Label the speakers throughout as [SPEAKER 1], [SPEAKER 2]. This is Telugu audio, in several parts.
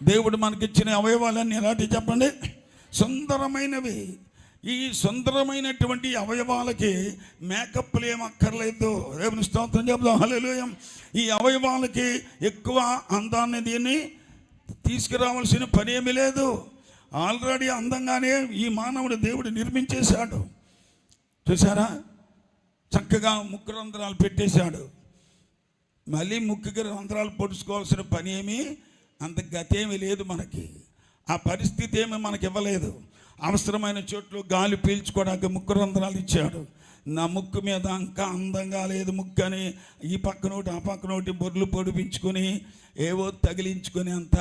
[SPEAKER 1] దేవుడు మనకిచ్చిన అవయవాలన్నీ ఎలాంటివి చెప్పండి? సుందరమైనవి. ఈ సుందరమైనటువంటి అవయవాలకి మేకప్లు ఏం అక్కర్లేదు. దేవుని స్తోత్రం చెప్దాం. హల్లెలూయా. ఈ అవయవాలకి ఎక్కువ అందాన్ని దీన్ని తీసుకురావాల్సిన పని ఏమీ లేదు. ఆల్రెడీ అందంగానే ఈ మానవుడు దేవుడు నిర్మించేశాడు. చూసారా? చక్కగా ముక్కు రంధ్రాలు పెట్టేశాడు. మళ్ళీ ముక్కుకి రంధ్రాలు పొడుచుకోవాల్సిన పని ఏమీ అంత గతి ఏమీ లేదు మనకి. ఆ పరిస్థితి ఏమీ మనకి ఇవ్వలేదు. అవసరమైన చోట్ల గాలి పీల్చుకోవడానికి ముక్కు రంధ్రాలు ఇచ్చాడు. నా ముక్కు మీద ఇంకా అందంగా లేదు ముక్కు అని ఈ పక్కనోటి ఆ పక్కనోటి బొర్లు పొడిపించుకొని ఏవో తగిలించుకొని అంత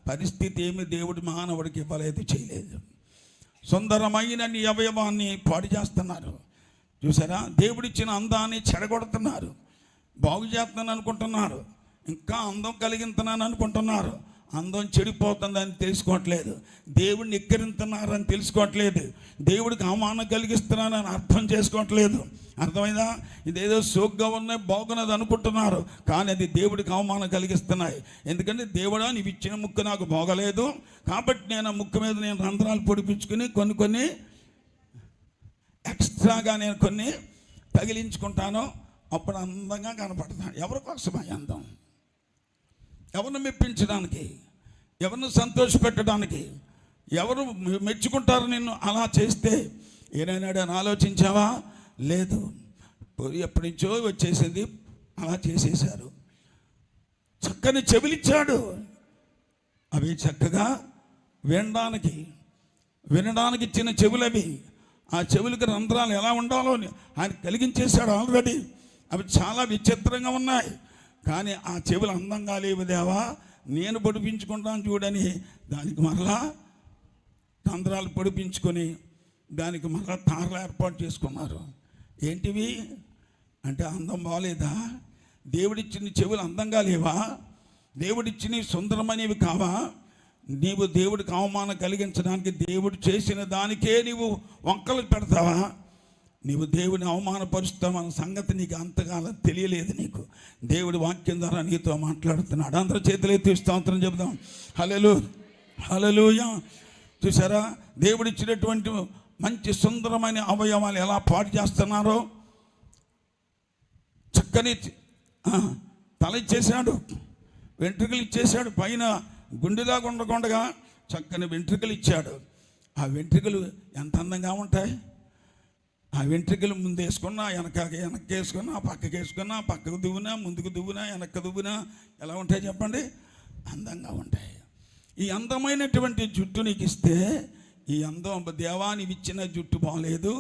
[SPEAKER 1] పరిస్థితి ఏమి దేవుడు మానవుడికి ఇవ్వలేదు, చేయలేదు. సుందరమైన నీ అవయవాన్ని పాడు చేస్తున్నారు. చూసారా? దేవుడిచ్చిన అందాన్ని చెడగొడుతున్నారు. బాగు చేస్తున్నాను అనుకుంటున్నారు, ఇంకా అందం కలిగిస్తున్నాను అనుకుంటున్నారు. అందం చెడిపోతుందని తెలుసుకోవట్లేదు. దేవుడిని ఎక్కిరింతున్నారని తెలుసుకోవట్లేదు. దేవుడికి అవమానం కలిగిస్తున్నానని అర్థం చేసుకోవట్లేదు. అర్థమైందా? ఇదేదో సోగ్గా ఉన్నాయి, బాగున్నది అనుకుంటున్నారు, కానీ అది దేవుడికి అవమానం కలిగిస్తున్నాయి. ఎందుకంటే దేవుడా, నీవు ఇచ్చిన ముక్కు నాకు బాగలేదు, కాబట్టి నేను ఆ ముక్కు మీద నేను రంధ్రాలు పొడిపించుకుని కొన్ని ఎక్స్ట్రాగా నేను కొన్ని తగిలించుకుంటాను, అప్పుడు అందంగా కనపడతాను. ఎవరి కోసం ఆ అందం? ఎవరిని మెప్పించడానికి, ఎవరిని సంతోషపెట్టడానికి, ఎవరు మెచ్చుకుంటారు నిన్ను అలా చేస్తే? ఏనాడు అని ఆలోచించావా? లేదు. ఎప్పటి నుంచో వచ్చేసింది, అలా చేసేశారు. చక్కని చెవులిచ్చాడు, అవి చక్కగా వినడానికి ఇచ్చిన చెవులవి. ఆ చెవులకి రంధ్రాలు ఎలా ఉండాలో ఆయన కలిగించేశాడు ఆల్రెడీ. అవి చాలా విచిత్రంగా ఉన్నాయి, కానీ ఆ చెవులు అందంగా లేవు దేవా, నేను పొడిపించుకుంటాను చూడని దానికి మరలా రంధ్రాలు పొడిపించుకొని దానికి మరలా తారలు ఏర్పాటు చేసుకున్నారు. ఏంటివి అంటే అందం బాగలేదా? దేవుడిచ్చిన చెవులు అందంగా లేవా? దేవుడిచ్చిన సుందరమైనవి కావా? నీవు దేవుడికి అవమానం కలిగించడానికి దేవుడు చేసిన దానికే నీవు వంకలు పెడతావా? నీవు దేవుని అవమానపరుస్తావన్న సంగతి నీకు అంతకాలం తెలియలేదు. నీకు దేవుడి వాక్యం ద్వారా నీతో మాట్లాడుతున్నాడు. అందరూ చేతులు ఎత్తి స్తోత్రం చెబుదాం. హల్లెలూయా. చూసారా? దేవుడిచ్చినటువంటి మంచి సుందరమైన అవయవాలు ఎలా పాడు చేస్తున్నారో. చక్కని తల ఇచ్చేశాడు, వెంట్రుకలు ఇచ్చేశాడు, పైన గుండెలాగా ఉండకుండా చక్కని వెంట్రుకలు ఇచ్చాడు. ఆ వెంట్రుకలు ఎంత అందంగా ఉంటాయి! ఆ వెంట్రుకలు ముందు వేసుకున్నా, వెనక్కి వేసుకున్నా, పక్కకి వేసుకున్నా, పక్కకు దువ్వునా, ముందుకు దువ్వునా, వెనక్కి దువ్వునా ఎలా ఉంటాయి చెప్పండి? అందంగా ఉంటాయి. ఈ అందమైనటువంటి జుట్టు నీకు ఇస్తే, ఈ అందం దేవానికి ఇచ్చిన జుట్టు బాగలేదు,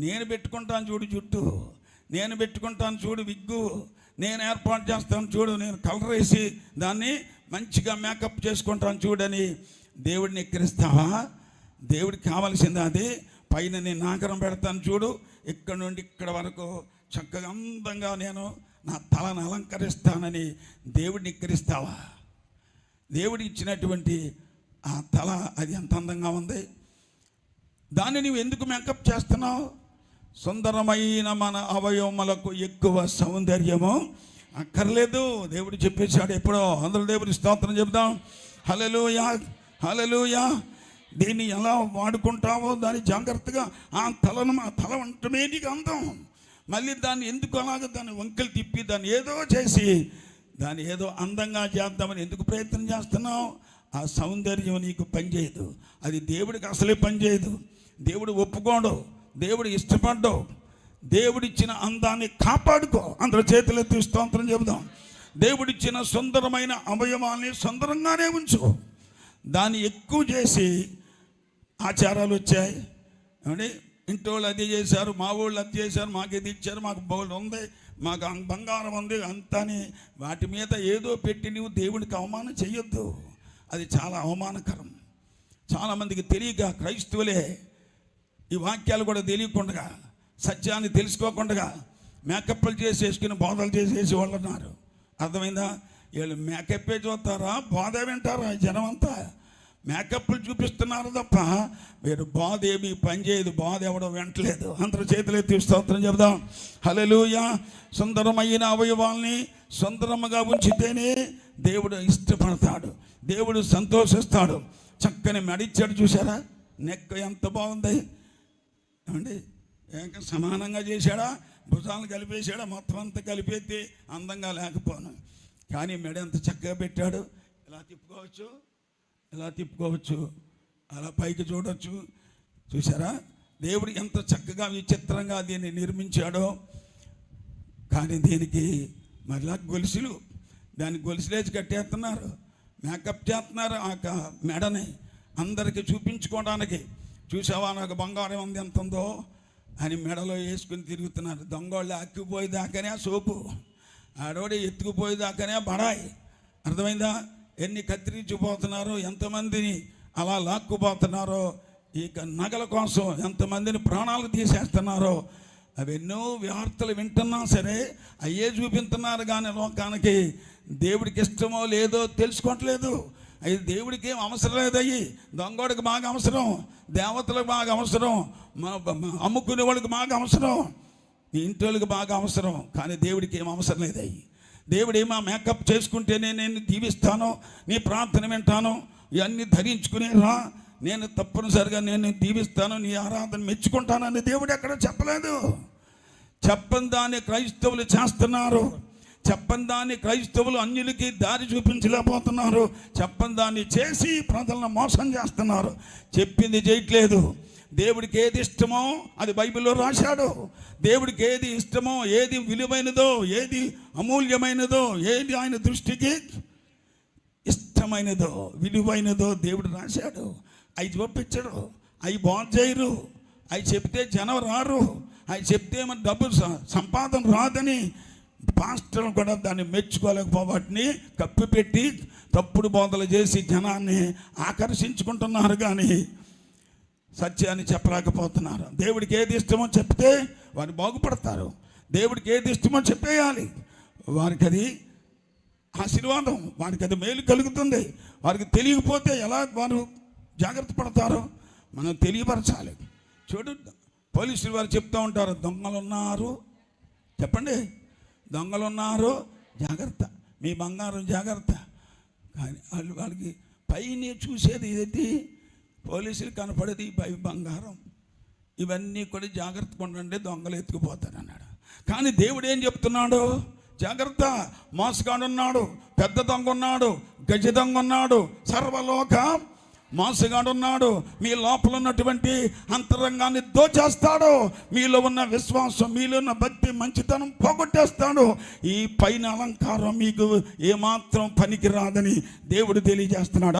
[SPEAKER 1] నేను పెట్టుకుంటాను చూడు జుట్టు, నేను పెట్టుకుంటాను చూడు విగ్గు, నేను ఏర్పాటు చేస్తాను చూడు, నేను కలర్ వేసి దాన్ని మంచిగా మేకప్ చేసుకుంటాను చూడని దేవుడిని ఎక్కిరిస్తావా? దేవుడికి కావలసింది అది. పైన నేను నాగరం పెడతాను చూడు, ఇక్కడ నుండి ఇక్కడ వరకు చక్కగా అందంగా నేను నా తలను అలంకరిస్తానని దేవుడిని ఎక్కిరిస్తావా? దేవుడి ఇచ్చినటువంటి ఆ తల అది ఎంత అందంగా ఉంది, దాన్ని నువ్వు ఎందుకు మేకప్ చేస్తున్నావు? సుందరమైన మన అవయవములకు ఎక్కువ సౌందర్యము అక్కర్లేదు. దేవుడు చెప్పేశాడు ఎప్పుడో. అందరూ దేవుడి స్తోత్రం చెప్దాం. హల్లెలూయా, హల్లెలూయా. దీన్ని ఎలా వాడుకుంటావో దాన్ని జాగ్రత్తగా, ఆ తల వంటమే నీకు అందం. మళ్ళీ దాన్ని ఎందుకు అలాగ దాన్ని వంకలు తిప్పి దాన్ని ఏదో చేసి దాన్ని ఏదో అందంగా చేద్దామని ఎందుకు ప్రయత్నం చేస్తున్నావు? ఆ సౌందర్యం నీకు పనిచేయదు, అది దేవుడికి అసలే పనిచేయదు. దేవుడు ఒప్పుకోడు, దేవుడు ఇష్టపడ్డావు. దేవుడిచ్చిన అందాన్ని కాపాడుకో. అందరూ చేతులెత్తి స్తోత్రం చెబుదాం. దేవుడిచ్చిన సుందరమైన అవయవాల్ని సుందరంగానే ఉంచుకో. దాన్ని ఎక్కువ చేసి ఆచారాలు వచ్చాయి ఏమండి, ఇంటి వాళ్ళు అది చేశారు, మా వాళ్ళు అది చేశారు, మాకు ఇది ఇచ్చారు, మాకు బౌల్ ఉంది, మాకు బంగారం ఉంది అంతని వాటి మీద ఏదో పెట్టి నువ్వు దేవుడికి అవమానం చెయ్యొద్దు. అది చాలా అవమానకరం. చాలామందికి తెలియక క్రైస్తవులే ఈ వాక్యాలు కూడా తెలియకుండా, సత్యాన్ని తెలుసుకోకుండా మేకప్లు చేసేసుకుని బోధలు చేసేసి వాళ్ళు ఉన్నారు. అర్థమైందా? వీళ్ళు మేకప్పే చూస్తారా, బోధ వింటారా? జనం అంతా మేకప్లు చూపిస్తున్నారు తప్ప మీరు బోధ ఏమీ పనిచేయదు, బోధ ఎవడో వింటలేదు. అందరూ చేతులు ఎత్తి స్తోత్రం చెబుదాం. హల్లెలూయా. సుందరమైన అవయవాల్ని సుందరముగా ఉంచితేనే దేవుడు ఇష్టపడతాడు. దేవుడు సంతోషిస్తాడు. చక్కని మెడ ఇచ్చాడు, చూసారా? నెక్ ఎంత బాగుంది ఏమండి? ఏక సమానంగా చేశాడా? భుజాలను కలిపేశాడా? మొత్తం అంతా కలిపేస్తే అందంగా లేకపోను, కానీ మెడ ఎంత చక్కగా పెట్టాడు. ఇలా తిప్పుకోవచ్చు, ఇలా తిప్పుకోవచ్చు, అలా పైకి చూడవచ్చు. చూసారా? దేవుడు ఎంత చక్కగా విచిత్రంగా దీన్ని నిర్మించాడో. కానీ దీనికి మరలా గొలుసులు, దానికి గొలుసులేసి కట్టేస్తున్నారు, మేకప్ చేస్తున్నారు ఆ మెడని అందరికీ చూపించుకోవడానికి. చూసావా నాకు బంగారం ఉంది ఎంత ఉందో అని మెడలో వేసుకుని తిరుగుతున్నారు. దొంగోళ్ళు అక్కిపోయేదాకానే సోపు, ఆడోడి ఎత్తుకుపోయేదాకానే బడాయి. అర్థమైందా? ఎన్ని కత్తిరించిపోతున్నారో, ఎంతమందిని అలా లాక్కుపోతున్నారో, ఇక నగల కోసం ఎంతమందిని ప్రాణాలు తీసేస్తున్నారో. అవెన్నో వార్తలు వింటున్నా సరే అయ్యే చూపించుతున్నారు, కానీ లోకానికి దేవుడికి ఇష్టమో లేదో తెలుసుకోవట్లేదు. అది దేవుడికి ఏం అవసరం లేదు. అయ్యి దొంగోడికి బాగా అవసరం, దేవతలకు బాగా అవసరం, అమ్ముకునే వాళ్ళకి బాగా అవసరం, మీ ఇంటి వాళ్ళకి బాగా అవసరం, కానీ దేవుడికి ఏం అవసరం లేదు. అయ్యి దేవుడు ఏమో మేకప్ చేసుకుంటేనే నేను దీవిస్తాను, నీ ప్రార్థన వింటాను, ఇవన్నీ ధరించుకునే రా, నేను తప్పనిసరిగా నేను దీవిస్తాను, నీ ఆరాధన మెచ్చుకుంటానని దేవుడు ఎక్కడ చెప్పలేదు. చెప్పని దాన్ని క్రైస్తవులు చేస్తున్నారు. చెప్పని దాన్ని క్రైస్తవులు అన్యులకి దారి చూపించలేకపోతున్నారు. చెప్పని దాన్ని చేసి ప్రజలను మోసం చేస్తున్నారు. చెప్పింది చేయట్లేదు. దేవుడికి ఏది ఇష్టమో అది బైబిల్లో రాశాడు. దేవుడికి ఏది ఇష్టమో, ఏది విలువైనదో, ఏది అమూల్యమైనదో, ఏది ఆయన దృష్టికి ఇష్టమైనదో, విలువైనదో దేవుడు రాశాడు. అవి చూపించడు, అవి బాగు చేయరు, అవి చెప్తే జనం రారు, అవి చెప్తే మన డబ్బు సంపాదన రాదని పాస్టర్లు కూడా దాన్ని మెచ్చుకోలేకపోవటిని కప్పిపెట్టి తప్పుడు బోధలు చేసి జనాన్ని ఆకర్షించుకుంటున్నారు, కానీ సత్యాన్ని చెప్పలేకపోతున్నారు. దేవుడికి ఏది ఇష్టమో చెప్తే వారు బాగుపడతారు. దేవుడికి ఏది ఇష్టమో చెప్పేయాలి, వారికి అది ఆశీర్వాదం, వారికి అది మేలు కలుగుతుంది. వారికి తెలియకపోతే ఎలా వారు జాగ్రత్త పడతారో మనం తెలియపరచాలి. చూడు, పోలీసులు వారు చెప్తూ ఉంటారు, దొంగలు ఉన్నారు, చెప్పండి, దొంగలు ఉన్నారు, జాగ్రత్త, మీ బంగారం జాగ్రత్త. కానీ వాళ్ళకి పైన చూసేది ఏది? పోలీసులు కనపడేది పై బంగారం. ఇవన్నీ కూడా జాగ్రత్తగా ఉండండి, దొంగలు ఎత్తుకుపోతారు అన్నాడు. కానీ దేవుడు ఏం చెప్తున్నాడు? జాగ్రత్త, మోసగాడు ఉన్నాడు, పెద్ద దొంగ ఉన్నాడు, గజ దొంగ ఉన్నాడు, సర్వలోక మోసగాడు ఉన్నాడు. మీ లోపల ఉన్నటువంటి అంతరంగాన్ని దోచేస్తాడు. మీలో ఉన్న విశ్వాసం, మీలో ఉన్న భక్తి, మంచితనం పోగొట్టేస్తాడు. ఈ పైన అలంకారం మీకు ఏమాత్రం పనికి రాదని దేవుడు తెలియజేస్తున్నాడు.